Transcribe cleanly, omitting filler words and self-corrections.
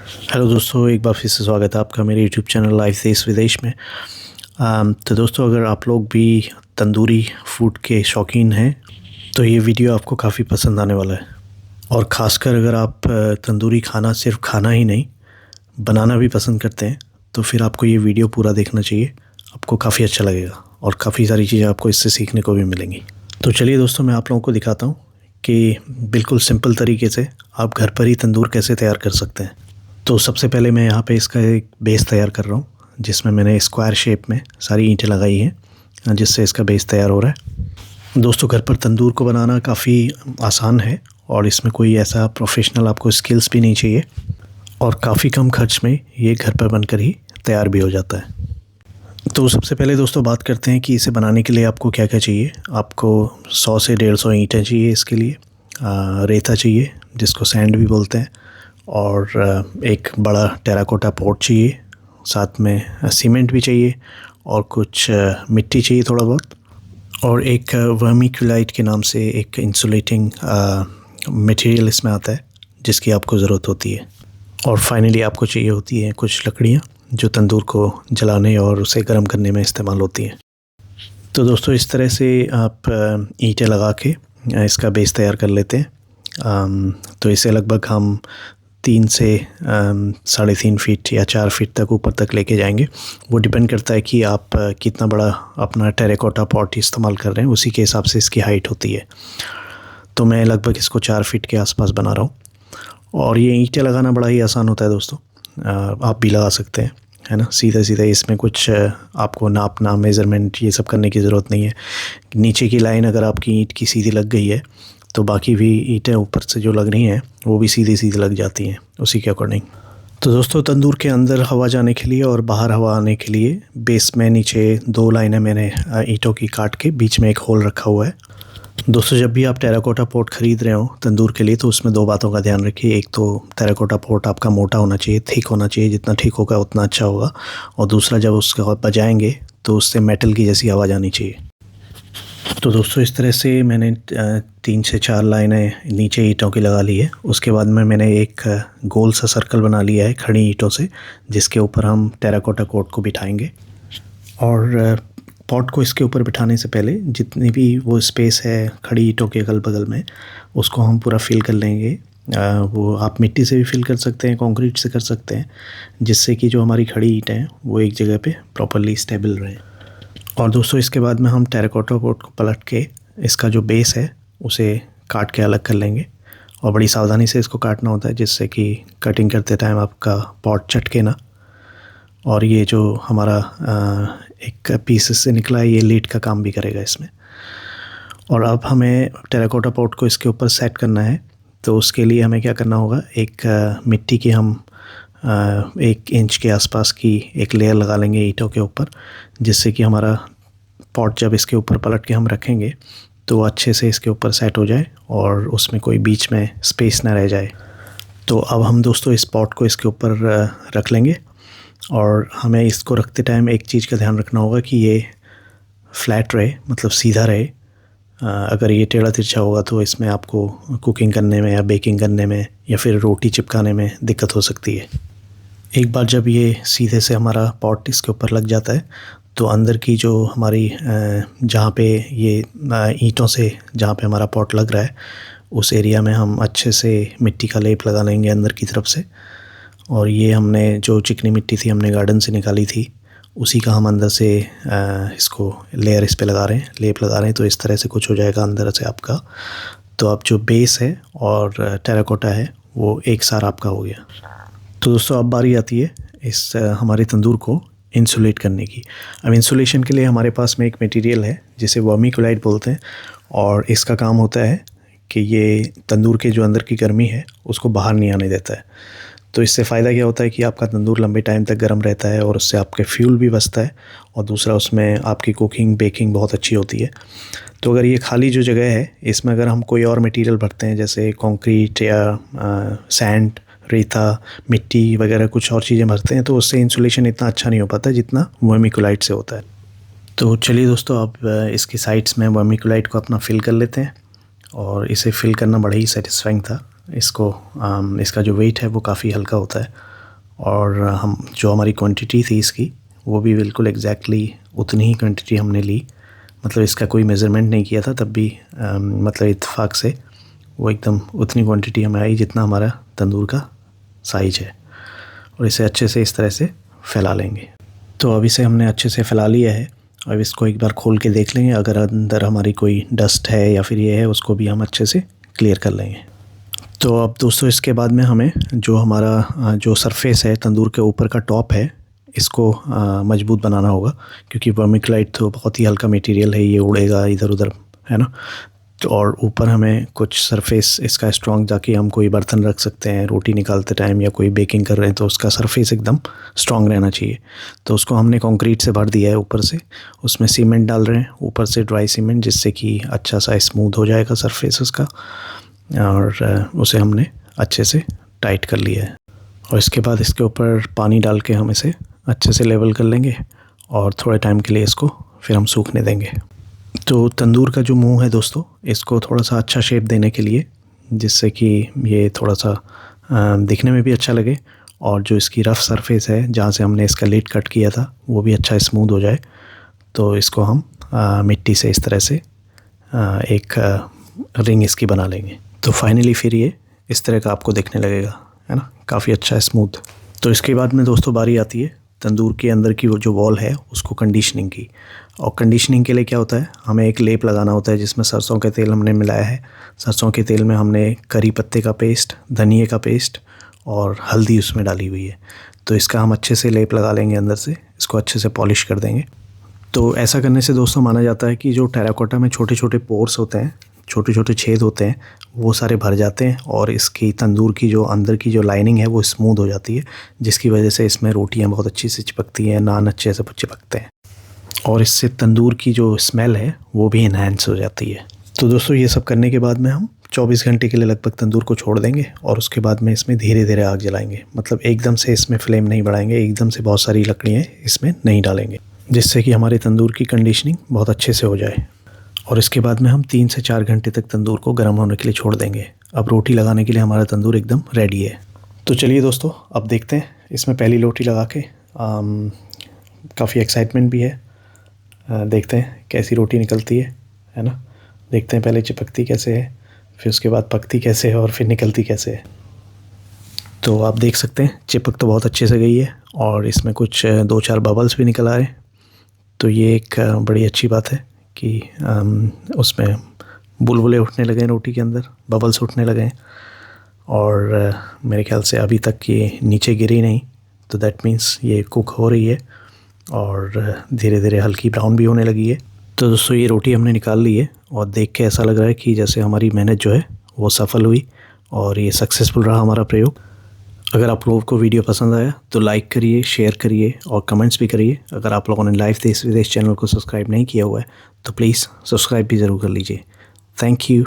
Hello दोस्तों, एक बार फिर से स्वागत है आपका मेरे यूट्यूब चैनल लाइफ देश विदेश में। तो दोस्तों, अगर आप लोग भी तंदूरी फूड के शौकीन हैं तो ये वीडियो आपको काफ़ी पसंद आने वाला है। और ख़ासकर अगर आप तंदूरी खाना सिर्फ खाना ही नहीं बनाना भी पसंद करते हैं तो फिर आपको ये वीडियो पूरा देखना चाहिए। आपको काफ़ी अच्छा लगेगा और काफ़ी सारी चीज़ें आपको इससे सीखने को भी मिलेंगी। तो चलिए दोस्तों, मैं आप लोगों को दिखाता हूँ कि बिल्कुल सिंपल तरीके से आप घर पर ही तंदूर कैसे तैयार कर सकते हैं। तो सबसे पहले मैं यहाँ पे इसका एक बेस तैयार कर रहा हूँ, जिसमें मैंने स्क्वायर शेप में सारी ईंटें लगाई हैं, जिससे इसका बेस तैयार हो रहा है। दोस्तों, घर पर तंदूर को बनाना काफ़ी आसान है और इसमें कोई ऐसा प्रोफेशनल आपको स्किल्स भी नहीं चाहिए और काफ़ी कम खर्च में ये घर पर बनकर ही तैयार भी हो जाता है। तो सबसे पहले दोस्तों बात करते हैं कि इसे बनाने के लिए आपको क्या क्या चाहिए। आपको 100 से 150 ईंटें चाहिए इसके लिए, रेता चाहिए जिसको सैंड भी बोलते हैं, और एक बड़ा टेराकोटा पॉट चाहिए, साथ में सीमेंट भी चाहिए और कुछ मिट्टी चाहिए थोड़ा बहुत, और एक वर्मीक्यूलाइट के नाम से एक इंसुलेटिंग मटेरियल इसमें आता है जिसकी आपको ज़रूरत होती है। और फाइनली आपको चाहिए होती है कुछ लकड़ियाँ जो तंदूर को जलाने और उसे गर्म करने में इस्तेमाल होती हैं। तो दोस्तों, इस तरह से आप ईंटें लगा के इसका बेस तैयार कर लेते हैं। तो इसे लगभग हम 3 से 3.5 फीट या 4 फीट तक ऊपर तक लेके जाएंगे। वो डिपेंड करता है कि आप कितना बड़ा अपना टेराकोटा पॉट इस्तेमाल कर रहे हैं, उसी के हिसाब से इसकी हाइट होती है। तो मैं लगभग इसको 4 फीट के आसपास बना रहा हूँ। और ये ईंटें लगाना बड़ा ही आसान होता है दोस्तों, आप भी लगा सकते हैं, है ना। सीधा सीधा इसमें कुछ आपको नापना, मेज़रमेंट ये सब करने की ज़रूरत नहीं है। नीचे की लाइन अगर आपकी ईंट की सीधी लग गई है तो बाकी भी ईंटें ऊपर से जो लग रही हैं वो भी सीधी सीधी लग जाती हैं उसी के अकॉर्डिंग। तो दोस्तों, तंदूर के अंदर हवा जाने के लिए और बाहर हवा आने के लिए बेस में नीचे 2 लाइनें मैंने ईंटों की काट के बीच में एक होल रखा हुआ है। दोस्तों, जब भी आप टेराकोटा पॉट ख़रीद रहे हो तंदूर के लिए तो उसमें 2 बातों का ध्यान रखिए। एक तो टेराकोटा पॉट आपका मोटा होना चाहिए, थिक होना चाहिए, जितना ठीक होगा उतना अच्छा होगा। और दूसरा, जब उसका बजाएंगे तो उससे मेटल की जैसी आवाज़ आनी चाहिए। तो दोस्तों, इस तरह से मैंने 3 से 4 लाइनें नीचे ईंटों की लगा ली है। उसके बाद में मैंने एक गोल सा सर्कल बना लिया है खड़ी ईंटों से, जिसके ऊपर हम टेराकोटा कोट को बिठाएंगे। और पॉट को इसके ऊपर बिठाने से पहले जितनी भी वो स्पेस है खड़ी ईंटों के अगल बगल में, उसको हम पूरा फिल कर लेंगे। वो आप मिट्टी से भी फिल कर सकते हैं, कंक्रीट से कर सकते हैं, जिससे कि जो हमारी खड़ी ईंटें हैं वो एक जगह पे प्रॉपर्ली स्टेबल रहें। और दोस्तों, इसके बाद में हम टेराकोटा पॉट को पलट के इसका जो बेस है उसे काट के अलग कर लेंगे। और बड़ी सावधानी से इसको काटना होता है, जिससे कि कटिंग करते टाइम आपका पॉट चटके ना। और ये जो हमारा एक पीसेस से निकला है, ये लीड का काम भी करेगा इसमें। और अब हमें टेराकोटा पॉट को इसके ऊपर सेट करना है। तो उसके लिए हमें क्या करना होगा, एक मिट्टी की हम 1 इंच के आसपास की एक लेयर लगा लेंगे ईंटों के ऊपर, जिससे कि हमारा पॉट जब इसके ऊपर पलट के हम रखेंगे तो अच्छे से इसके ऊपर सेट हो जाए और उसमें कोई बीच में स्पेस ना रह जाए। तो अब हम दोस्तों इस पॉट को इसके ऊपर रख लेंगे। और हमें इसको रखते टाइम एक चीज़ का ध्यान रखना होगा कि ये फ्लैट रहे, मतलब सीधा रहे। अगर ये टेढ़ा तिरछा होगा तो इसमें आपको कुकिंग करने में या बेकिंग करने में या फिर रोटी चिपकाने में दिक्कत हो सकती है। एक बार जब ये सीधे से हमारा पॉट इसके ऊपर लग जाता है तो अंदर की जो हमारी जहाँ पे ये ईंटों से जहाँ पे हमारा पॉट लग रहा है उस एरिया में हम अच्छे से मिट्टी का लेप लगा लेंगे अंदर की तरफ से। और ये हमने जो चिकनी मिट्टी थी हमने गार्डन से निकाली थी, उसी का हम अंदर से इसको लेयर इस पे लगा रहे हैं, लेप लगा रहे हैं। तो इस तरह से कुछ हो जाएगा अंदर से आपका। तो अब जो बेस है और टेराकोटा है वो एक सार आपका हो गया। तो दोस्तों, अब बारी आती है इस हमारे तंदूर को इंसुलेट करने की। अब इंसुलेशन के लिए हमारे पास में एक मटेरियल है जिसे वर्मीक्यूलाइट बोलते हैं, और इसका काम होता है कि ये तंदूर के जो अंदर की गर्मी है उसको बाहर नहीं आने देता है। तो इससे फ़ायदा क्या होता है कि आपका तंदूर लंबे टाइम तक गर्म रहता है और उससे आपके फ्यूल भी बचता है, और दूसरा उसमें आपकी कुकिंग बेकिंग बहुत अच्छी होती है। तो अगर ये खाली जो जगह है इसमें अगर हम कोई और मटेरियल भरते हैं, जैसे कंक्रीट या सैंड, रेता, मिट्टी वगैरह कुछ और चीज़ें भरते हैं, तो उससे इंसुलेशन इतना अच्छा नहीं हो पाता जितना वर्मीक्यूलाइट से होता है। तो चलिए दोस्तों, अब इसकी साइड्स में वर्मीक्यूलाइट को अपना फिल कर लेते हैं। और इसे फिल करना बड़ा ही सेटिस्फाइंग था। इसका जो वेट है वो काफ़ी हल्का होता है और हम जो हमारी क्वांटिटी थी इसकी वो भी बिल्कुल एग्जैक्टली उतनी ही क्वांटिटी हमने ली। मतलब इसका कोई मेज़रमेंट नहीं किया था तब भी मतलब इत्तेफाक से वो एकदम उतनी क्वांटिटी हमें आई जितना हमारा तंदूर का साइज़ है। और इसे अच्छे से इस तरह से फैला लेंगे। तो अब इसे हमने अच्छे से फैला लिया है। अब इसको एक बार खोल के देख लेंगे, अगर अंदर हमारी कोई डस्ट है या फिर ये है उसको भी हम अच्छे से क्लियर कर लेंगे। तो अब दोस्तों इसके बाद में हमें जो हमारा जो सरफेस है तंदूर के ऊपर का टॉप है इसको मजबूत बनाना होगा, क्योंकि वर्मिकुलाइट तो बहुत ही हल्का मटेरियल है, ये उड़ेगा इधर उधर, है ना। तो और ऊपर हमें कुछ सरफेस इसका स्ट्रॉन्ग, ताकि हम कोई बर्तन रख सकते हैं रोटी निकालते टाइम या कोई बेकिंग कर रहे हैं तो उसका सरफेस एकदम स्ट्रॉन्ग रहना चाहिए। तो उसको हमने कंक्रीट से भर दिया है ऊपर से, उसमें सीमेंट डाल रहे हैं ऊपर से, ड्राई सीमेंट, जिससे कि अच्छा सा स्मूथ हो जाएगा सरफेस उसका। और उसे हमने अच्छे से टाइट कर लिया है। और इसके बाद इसके ऊपर पानी डाल के हम इसे अच्छे से लेवल कर लेंगे और थोड़े टाइम के लिए इसको फिर हम सूखने देंगे। तो तंदूर का जो मुंह है दोस्तों, इसको थोड़ा सा अच्छा शेप देने के लिए, जिससे कि ये थोड़ा सा दिखने में भी अच्छा लगे और जो इसकी रफ़ सरफेस है जहाँ से हमने इसका लिड कट किया था वो भी अच्छा स्मूथ हो जाए, तो इसको हम मिट्टी से इस तरह से एक रिंग इसकी बना लेंगे। तो फाइनली फिर ये इस तरह का आपको दिखने लगेगा, है ना, काफ़ी अच्छा स्मूथ। तो इसके बाद में दोस्तों बारी आती है तंदूर के अंदर की वो जो वॉल है उसको कंडीशनिंग की। और कंडीशनिंग के लिए क्या होता है, हमें एक लेप लगाना होता है जिसमें सरसों का तेल हमने मिलाया है। सरसों के तेल में हमने करी पत्ते का पेस्ट, धनिए का पेस्ट और हल्दी उसमें डाली हुई है। तो इसका हम अच्छे से लेप लगा लेंगे अंदर से, इसको अच्छे से पॉलिश कर देंगे। तो ऐसा करने से दोस्तों माना जाता है कि जो टेराकोटा में छोटे छोटे पोर्स होते हैं, छोटे छोटे छेद होते हैं, वो सारे भर जाते हैं और इसकी तंदूर की जो अंदर की जो लाइनिंग है वो स्मूथ हो जाती है, जिसकी वजह से इसमें रोटियां बहुत अच्छी से चिपकती हैं, नान अच्छे से चिपकते हैं और इससे तंदूर की जो स्मेल है वो भी इन्हेंस हो जाती है। तो दोस्तों ये सब करने के बाद में हम 24 घंटे के लिए लगभग तंदूर को छोड़ देंगे और उसके बाद में इसमें धीरे धीरे आग जलाएंगे। मतलब एकदम से इसमें फ्लेम नहीं बढ़ाएंगे, एकदम से बहुत सारी लकड़ियाँ इसमें नहीं डालेंगे, जिससे कि हमारे तंदूर की कंडीशनिंग बहुत अच्छे से हो जाए। और इसके बाद में हम 3 से 4 घंटे तक तंदूर को गर्म होने के लिए छोड़ देंगे। अब रोटी लगाने के लिए हमारा तंदूर एकदम रेडी है। तो चलिए दोस्तों अब देखते हैं इसमें पहली रोटी लगा के। काफ़ी एक्साइटमेंट भी है, देखते हैं कैसी रोटी निकलती है ना। देखते हैं पहले चिपकती कैसे है, फिर उसके बाद पकती कैसे है और फिर निकलती कैसे है। तो आप देख सकते हैं चिपक तो बहुत अच्छे से गई है और इसमें कुछ 2-4 बबल्स भी निकल आ रहे हैं। तो ये एक बड़ी अच्छी बात है कि उसमें बुलबुले उठने लगे हैं रोटी के अंदर, बबल्स उठने लगे हैं और मेरे ख्याल से अभी तक ये नीचे गिरी नहीं, तो दैट मीन्स ये कुक हो रही है और धीरे धीरे हल्की ब्राउन भी होने लगी है। तो दोस्तों ये रोटी हमने निकाल ली है और देख के ऐसा लग रहा है कि जैसे हमारी मेहनत जो है वो सफल हुई और ये सक्सेसफुल रहा हमारा प्रयोग। अगर आप लोगों को वीडियो पसंद आया तो लाइक करिए, शेयर करिए और कमेंट्स भी करिए। अगर आप लोगों ने लाइफ देश विदेश चैनल को सब्सक्राइब नहीं किया हुआ है तो प्लीज़ सब्सक्राइब भी ज़रूर कर लीजिए। Thank you.